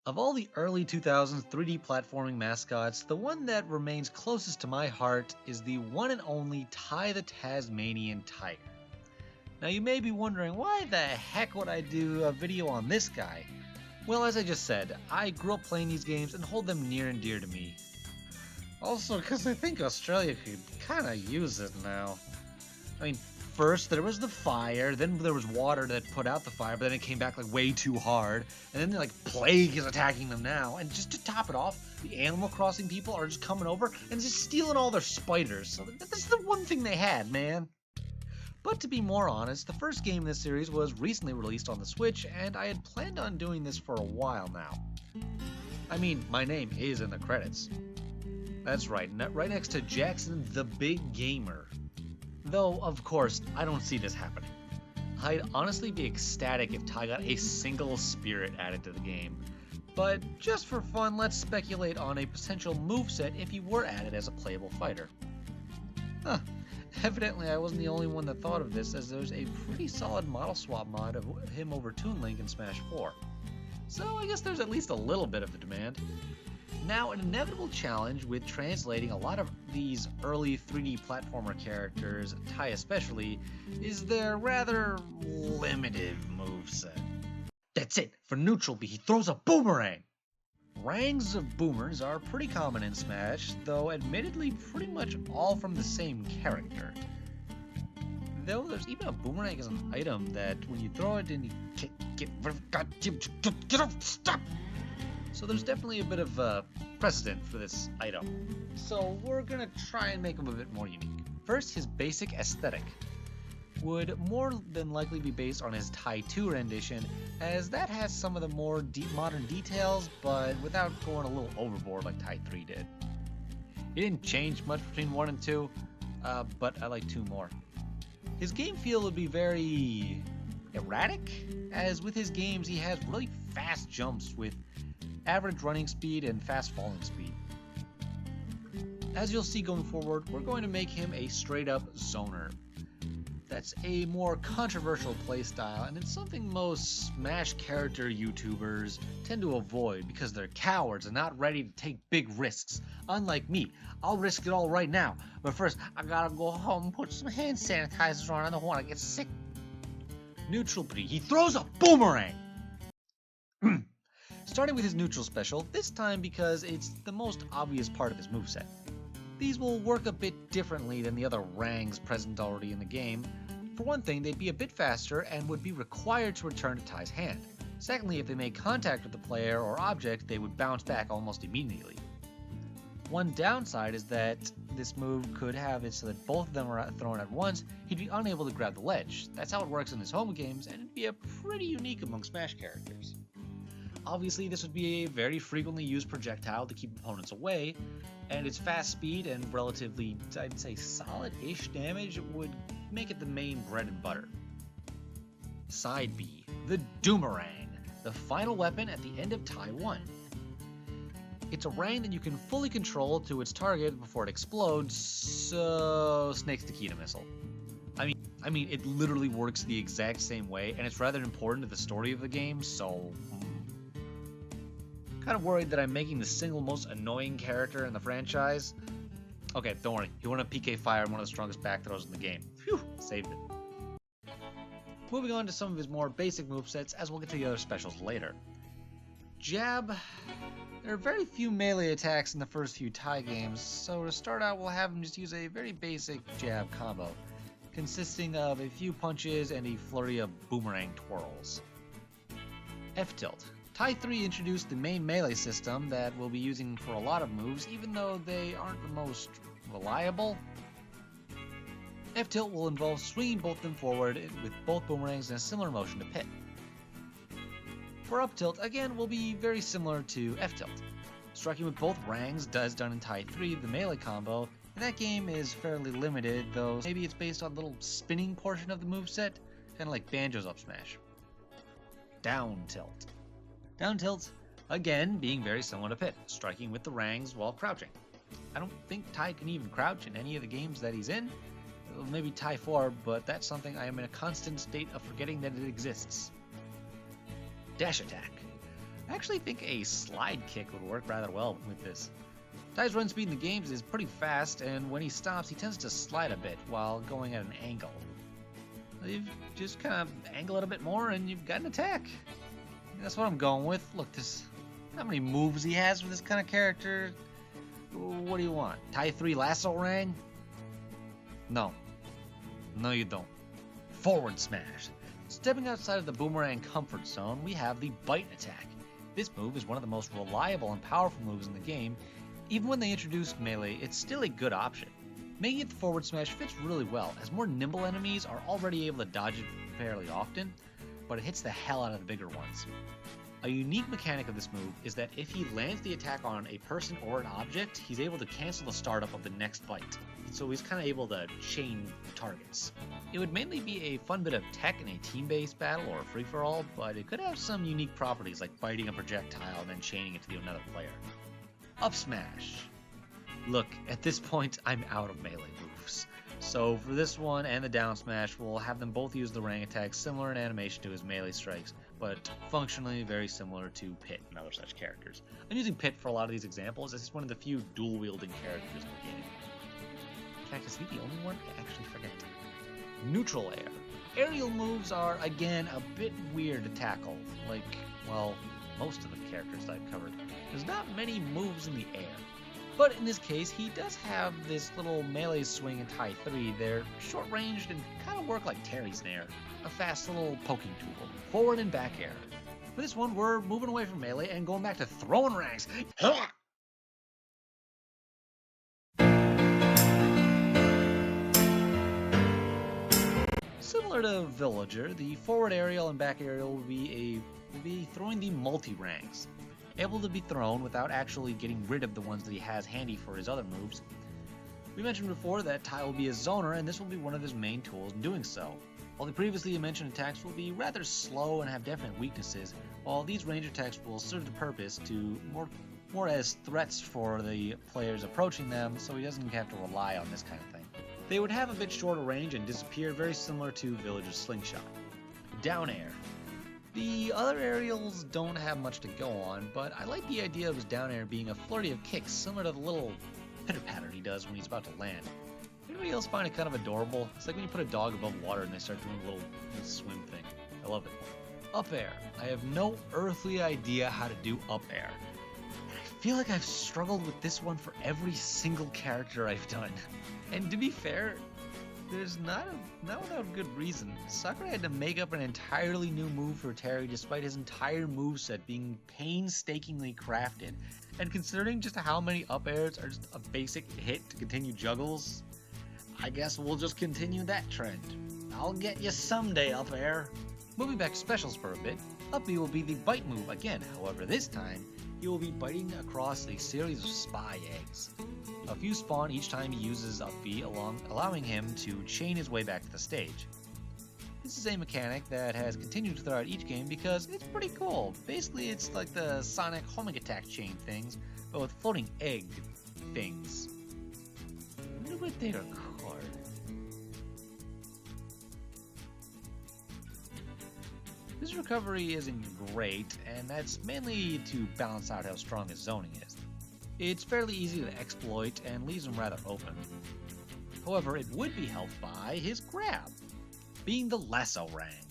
Of all the early 2000s 3D platforming mascots, the one that remains closest to my heart is the one and only Ty the Tasmanian Tiger. Now you may be wondering, why the heck would I do a video on this guy? Well, as I just said, I grew up playing these games and hold them near and dear to me. Also, because I think Australia could kinda use it now. I mean, first there was the fire, then there was water that put out the fire, but then it came back like way too hard, and then like plague is attacking them now, and just to top it off, the Animal Crossing people are just coming over and just stealing all their spiders, so that's the one thing they had, man. But to be more honest, the first game in this series was recently released on the Switch, and I had planned on doing this for a while now. I mean, my name is in the credits. That's right next to Jackson the Big Gamer. Though, of course, I don't see this happening. I'd honestly be ecstatic if Ty got a single spirit added to the game. But just for fun, let's speculate on a potential moveset if he were added as a playable fighter. Huh. Evidently, I wasn't the only one that thought of this, as there's a pretty solid model swap mod of him over Toon Link in Smash 4. So I guess there's at least a little bit of a demand. Now, an inevitable challenge with translating a lot of these early 3D platformer characters, Ty especially, is their rather limited moveset. That's it! For neutral B, he throws a boomerang! Rangs of boomers are pretty common in Smash, though admittedly pretty much all from the same character. Though there's even a boomerang as an item that when you throw it and you get off, stop! So there's definitely a bit of precedent for this item. So we're gonna try and make him a bit more unique. First, his basic aesthetic would more than likely be based on his Ty 2 rendition, as that has some of the more modern details, but without going a little overboard like Ty 3 did. He didn't change much between 1 and 2, but I like 2 more. His game feel would be very erratic, as with his games he has really fast jumps with average running speed and fast falling speed. As you'll see going forward, we're going to make him a straight up zoner. That's a more controversial playstyle, and it's something most Smash character YouTubers tend to avoid because they're cowards and not ready to take big risks. Unlike me, I'll risk it all right now, but first I gotta go home and put some hand sanitizer on. I don't want to get sick. Neutral B, he throws a boomerang! Starting with his neutral special, this time because it's the most obvious part of his moveset. These will work a bit differently than the other rangs present already in the game. For one thing, they'd be a bit faster and would be required to return to Ty's hand. Secondly, if they made contact with the player or object, they would bounce back almost immediately. One downside is that this move could have it so that both of them are thrown at once, he'd be unable to grab the ledge. That's how it works in his home games, and it'd be a pretty unique among Smash characters. Obviously, this would be a very frequently used projectile to keep opponents away, and its fast speed and relatively, I'd say, solid-ish damage would make it the main bread and butter. Side B, the Doomerang, the final weapon at the end of Ty 1. It's a rang that you can fully control to its target before it explodes, so Snake's Taquita missile. I mean, it literally works the exact same way, and it's rather important to the story of the game, so kind of worried that I'm making the single most annoying character in the franchise. Okay, don't worry. He won a PK Fire and one of the strongest back throws in the game. Phew, saved it. Moving on to some of his more basic movesets, as we'll get to the other specials later. Jab. There are very few melee attacks in the first few Ty games, so to start out we'll have him just use a very basic jab combo, consisting of a few punches and a flurry of boomerang twirls. F-tilt. Ty 3 introduced the main melee system that we'll be using for a lot of moves, even though they aren't the most reliable. F-tilt will involve swinging both of them forward with both boomerangs in a similar motion to pit. For up-tilt, again, will be very similar to F-tilt. Striking with both rangs does done in Ty 3, the melee combo, and that game is fairly limited, though maybe it's based on the little spinning portion of the moveset, kinda like Banjo's up smash. Down tilt. Down tilt, again, being very similar to Pit, striking with the rangs while crouching. I don't think Ty can even crouch in any of the games that he's in. Maybe Ty 4, but that's something I am in a constant state of forgetting that it exists. Dash attack. I actually think a slide kick would work rather well with this. Ty's run speed in the games is pretty fast, and when he stops, he tends to slide a bit while going at an angle. You just kind of angle it a bit more, and you've got an attack. That's what I'm going with. Look, this how many moves he has for this kind of character. What do you want? Tie 3 lasso rang? No. No, you don't. Forward smash. Stepping outside of the boomerang comfort zone, we have the bite attack. This move is one of the most reliable and powerful moves in the game. Even when they introduced melee, it's still a good option. Making it the forward smash fits really well, as more nimble enemies are already able to dodge it fairly often, but it hits the hell out of the bigger ones. A unique mechanic of this move is that if he lands the attack on a person or an object, he's able to cancel the startup of the next bite, so he's kind of able to chain targets. It would mainly be a fun bit of tech in a team-based battle or a free-for-all, but it could have some unique properties like biting a projectile and then chaining it to another player. Up smash. Look, at this point, I'm out of melee moves. So for this one and the down smash, we'll have them both use the rang attack, similar in animation to his melee strikes, but functionally very similar to Pit and other such characters. I'm using Pit for a lot of these examples, as he's one of the few dual-wielding characters in the game. In fact, is he the only one? I actually forget. Neutral air. Aerial moves are, again, a bit weird to tackle. Like, well, most of the characters I've covered. There's not many moves in the air. But in this case, he does have this little melee swing in Tie 3. They're short-ranged and kind of work like Terry's Snare, a fast little poking tool. Forward and back air. For this one, we're moving away from melee and going back to throwing ranks. Similar to Villager, the forward aerial and back aerial will be throwing the multi-ranks. Able to be thrown without actually getting rid of the ones that he has handy for his other moves. We mentioned before that Ty will be a zoner, and this will be one of his main tools in doing so. While the previously mentioned attacks will be rather slow and have definite weaknesses, while these range attacks will serve the purpose to more as threats for the players approaching them, so he doesn't have to rely on this kind of thing. They would have a bit shorter range and disappear, very similar to Villager's Slingshot. Down air. The other aerials don't have much to go on, but I like the idea of his down air being a flurry of kicks similar to the little pitter-patter he does when he's about to land. Anybody else find it kind of adorable? It's like when you put a dog above water and they start doing a little swim thing. I love it. Up air. I have no earthly idea how to do up air. And I feel like I've struggled with this one for every single character I've done. And to be fair, there's not without good reason. Sakurai had to make up an entirely new move for Terry despite his entire moveset being painstakingly crafted. And considering just how many up airs are just a basic hit to continue juggles, I guess we'll just continue that trend. I'll get you someday, up air. Moving back to specials for a bit, up B will be the bite move again, however this time, he will be biting across a series of spy eggs. A few spawn each time he uses up B, allowing him to chain his way back to the stage. This is a mechanic that has continued throughout each game because it's pretty cool. Basically, it's like the Sonic homing attack chain things, but with floating egg things. I wonder what they are called. His recovery isn't great, and that's mainly to balance out how strong his zoning is. It's fairly easy to exploit and leaves him rather open. However, it would be helped by his grab, being the lasso rang,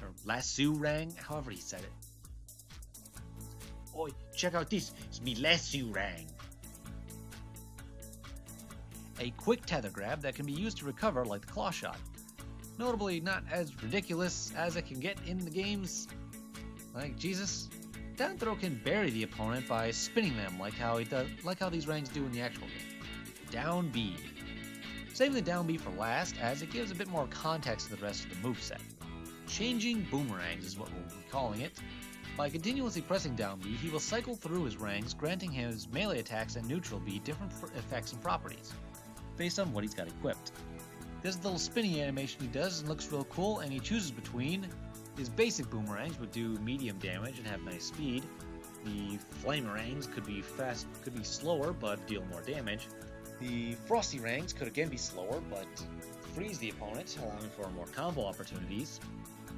or lasso rang, however he said it. Oi, check out this, it's me lasso rang. A quick tether grab that can be used to recover like the claw shot. Notably not as ridiculous as it can get in the games. Like Jesus. Down throw can bury the opponent by spinning them like how these rangs do in the actual game. Down B. Saving the down B for last, as it gives a bit more context to the rest of the moveset. Changing boomerangs is what we'll be calling it. By continuously pressing down B, he will cycle through his ranks, granting his melee attacks and neutral B different effects and properties, based on what he's got equipped. This little spinning animation he does and looks real cool, and he chooses between his basic boomerangs would do medium damage and have nice speed. The flamerangs could be fast, could be slower but deal more damage. The frosty rangs could again be slower but freeze the opponent, allowing for more combo opportunities.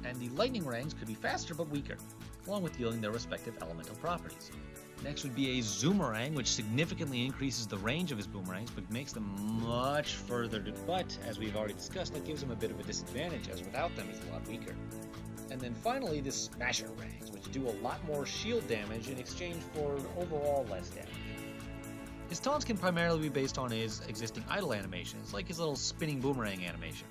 And the lightning rangs could be faster but weaker. along with dealing their respective elemental properties. Next would be a Zoomerang, which significantly increases the range of his boomerangs, but makes them much further to but, as we've already discussed, that gives him a bit of a disadvantage, as without them he's a lot weaker. And then finally, the Smasher-Rangs, which do a lot more shield damage in exchange for overall less damage. His taunts can primarily be based on his existing idle animations, like his little spinning boomerang animation.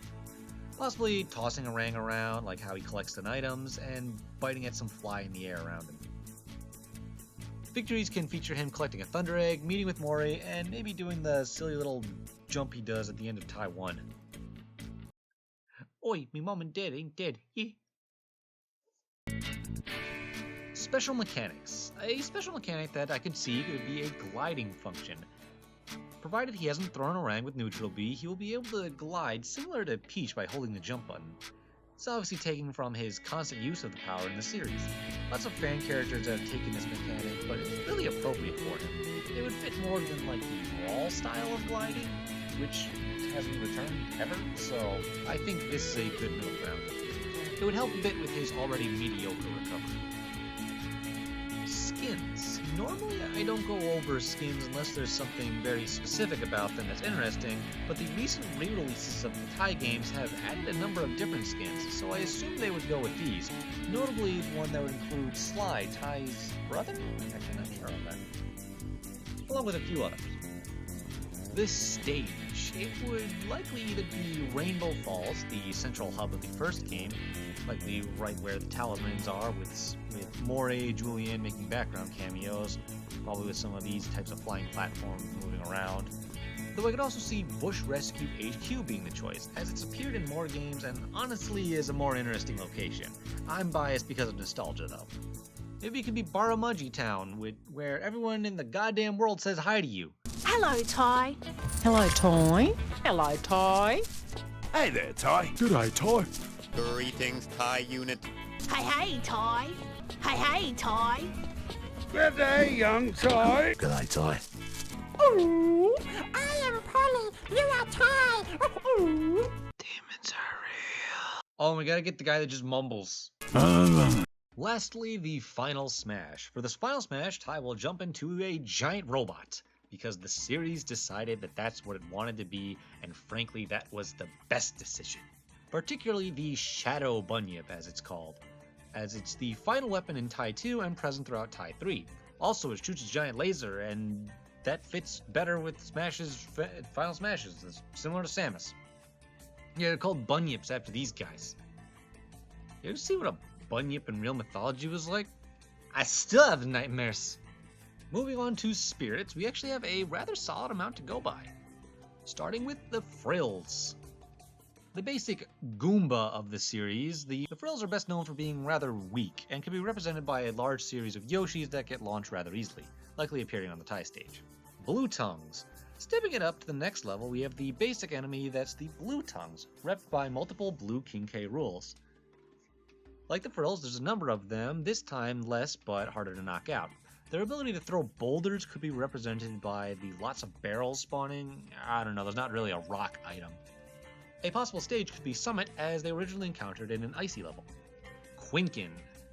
Possibly tossing a rang around, like how he collects the items, and biting at some fly in the air around him. Victories can feature him collecting a Thunder Egg, meeting with Mori, and maybe doing the silly little jump he does at the end of Tai 1. Oi, me mom and dad ain't dead, yeah. Special mechanics. A special mechanic that I could see could be a gliding function. Provided he hasn't thrown a rang with neutral B, he will be able to glide similar to Peach by holding the jump button. It's obviously taken from his constant use of the power in the series. Lots of fan characters have taken this mechanic, but it's really appropriate for him. It would fit more than like the Brawl style of gliding, which hasn't returned ever, so I think this is a good middle ground. It would help a bit with his already mediocre recovery. Skins. Normally I don't go over skins unless there's something very specific about them that's interesting, but the recent re-releases of the Tai games have added a number of different skins, so I assume they would go with these. Notably one that would include Sly, Tai's brother? Actually, not sure on that. Along with a few others. This stage, it would likely either be Rainbow Falls, the central hub of the first game, likely right where the Talismans are, with Mori, Julian making background cameos, probably with some of these types of flying platforms moving around. Though I could also see Bush Rescue HQ being the choice, as it's appeared in more games and honestly is a more interesting location. I'm biased because of nostalgia though. Maybe it could be Baramudji Town, where everyone in the goddamn world says hi to you. Hello, Tai. Hello, Toy. Hello, Tai. Hey there, Tai. G'day, Ty. Greetings, Thai unit. Hey, Tai. Hey, Tai. Good day, young Tai. G'day, Ty. Ooh, I am Polly. You are Tai. Ooh. Demons are real. Oh, we gotta get the guy that just mumbles. Lastly, the final smash. For this final smash, Tai will jump into a giant robot, because the series decided that that's what it wanted to be, and frankly, that was the best decision. Particularly the Shadow Bunyip, as it's called, as it's the final weapon in Tai 2 and present throughout Tai 3. Also, it shoots a giant laser, and that fits better with Smash's final smashes, it's similar to Samus. Yeah, they're called Bunyips after these guys. You ever see what a Bunyip in real mythology was like? I still have nightmares. Moving on to spirits, we actually have a rather solid amount to go by. Starting with the Frills. The basic Goomba of the series, the Frills are best known for being rather weak, and can be represented by a large series of Yoshis that get launched rather easily, likely appearing on the Tai stage. Blue Tongues. Stepping it up to the next level, we have the basic enemy that's the Blue Tongues, repped by multiple Blue King K rules. Like the Frills, there's a number of them, this time less but harder to knock out. Their ability to throw boulders could be represented by the lots of barrels spawning. I don't know, there's not really a rock item. A possible stage could be Summit, as they were originally encountered in an icy level. Quinkin.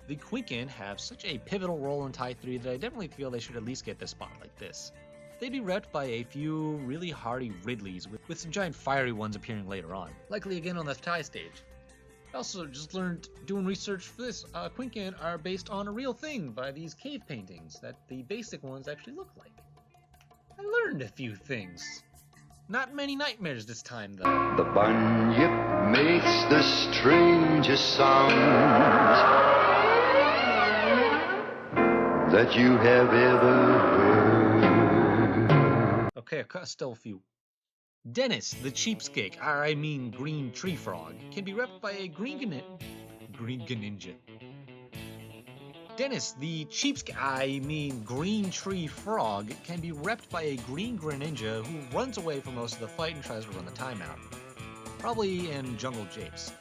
The Quinkin have such a pivotal role in Tai 3 that I definitely feel they should at least get the spot like this. They'd be repped by a few really hardy Ridleys, with some giant fiery ones appearing later on, likely again on the Tai stage. I also just learned doing research for this, Quinkin are based on a real thing by these cave paintings that the basic ones actually look like. I learned a few things. Not many nightmares this time though. The bunyip makes the strangest sounds that you have ever heard. Okay, still a few. Dennis, the cheapskate, I mean green tree frog, can be repped by a green Greninja. Dennis, the cheapskate, green tree frog, can be repped by a green Greninja who runs away from most of the fight and tries to run the timeout. Probably in Jungle Japes.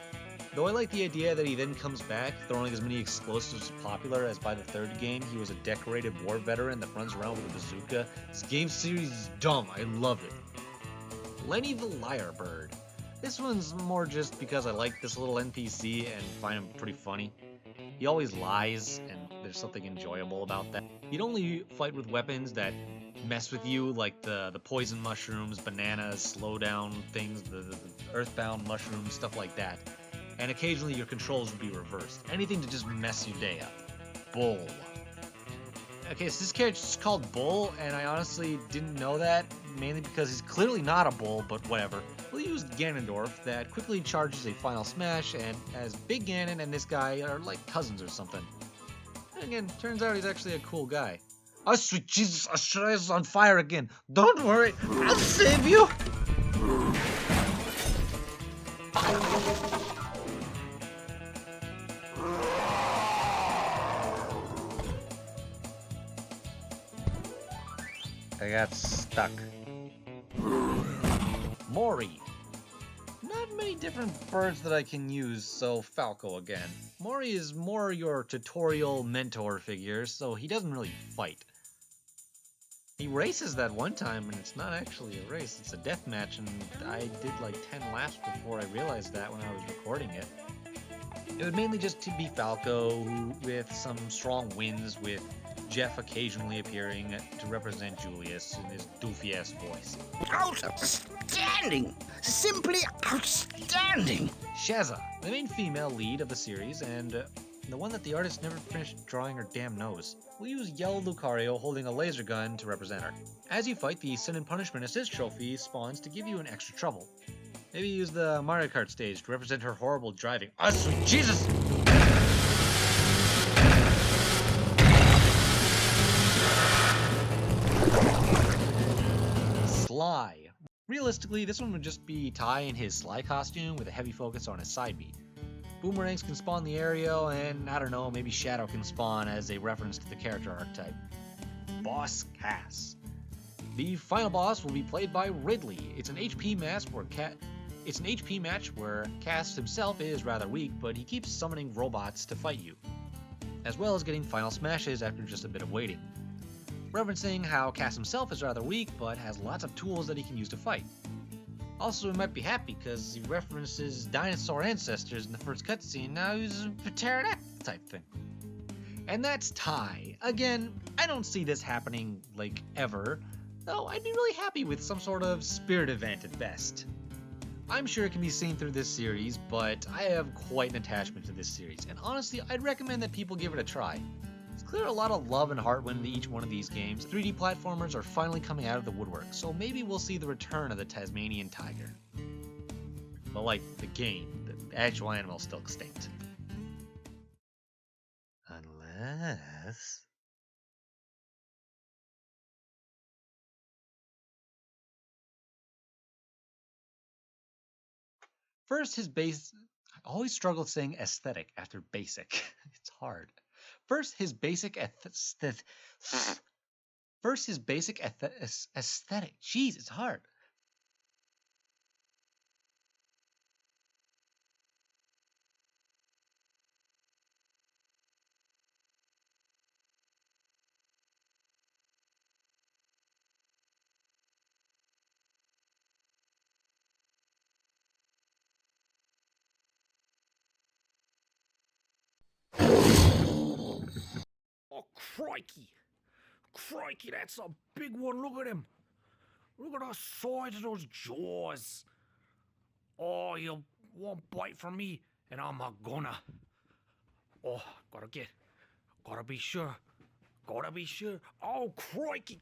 Though I like the idea that he then comes back, throwing as many explosives as popular as by the third game he was a decorated war veteran that runs around with a bazooka. This game series is dumb, I love it. Lenny the Lyrebird. This one's more just because I like this little NPC and find him pretty funny. He always lies, and there's something enjoyable about that. You'd only fight with weapons that mess with you, like the poison mushrooms, bananas, slow down things, the earthbound mushrooms, stuff like that. And occasionally your controls would be reversed. Anything to just mess your day up. Bull. Okay, so this character's called Bull, and I honestly didn't know that, mainly because he's clearly not a bull, but whatever. We'll use Ganondorf, that quickly charges a final smash, and as Big Ganon and this guy are like cousins or something. And again, turns out he's actually a cool guy. Oh, sweet Jesus, Australia's on fire again. Don't worry, I'll save you! I got stuck. Mori. Not many different birds that I can use, so Falco again. Mori is more your tutorial mentor figure, so he doesn't really fight. He races that one time, and it's not actually a race, it's a death match, and I did like 10 laps before I realized that when I was recording it. It would mainly just be Falco, with some strong wins, with Jeff occasionally appearing to represent Julius in his doofy-ass voice. Outstanding! Simply outstanding! Shazza, the main female lead of the series, and the one that the artist never finished drawing her damn nose. We'll use yellow Lucario holding a laser gun to represent her. As you fight, the Sin and Punishment Assist trophy spawns to give you an extra trouble. Maybe use the Mario Kart stage to represent her horrible driving. Oh, sweet Jesus! Sly. Realistically, this one would just be Ty in his Sly costume with a heavy focus on his side beat. Boomerangs can spawn the area, and I don't know, maybe Shadow can spawn as a reference to the character archetype. Boss Cass. The final boss will be played by Ridley. It's an HP match where Cass himself is rather weak, but he keeps summoning robots to fight you, as well as getting final smashes after just a bit of waiting. Referencing how Cass himself is rather weak, but has lots of tools that he can use to fight. Also, he might be happy because he references dinosaur ancestors in the first cutscene. Now he's a pterodactyl type thing. And that's Ty. Again, I don't see this happening, like, ever, though I'd be really happy with some sort of spirit event at best. I'm sure it can be seen through this series, but I have quite an attachment to this series, and honestly, I'd recommend that people give it a try. It's clear a lot of love and heart went into each one of these games. 3D platformers are finally coming out of the woodwork, so maybe we'll see the return of the Tasmanian Tiger. But like, the game, the actual animal's still extinct. Unless... First, his base... I always struggle saying aesthetic after basic. It's hard. First, his basic aesthetic. Jeez, it's hard. Oh, crikey! Crikey, that's a big one. Look at him. Look at the size of those jaws. Oh, he'll won't bite from me, and I'm a gonna. Oh, gotta be sure. Oh, crikey.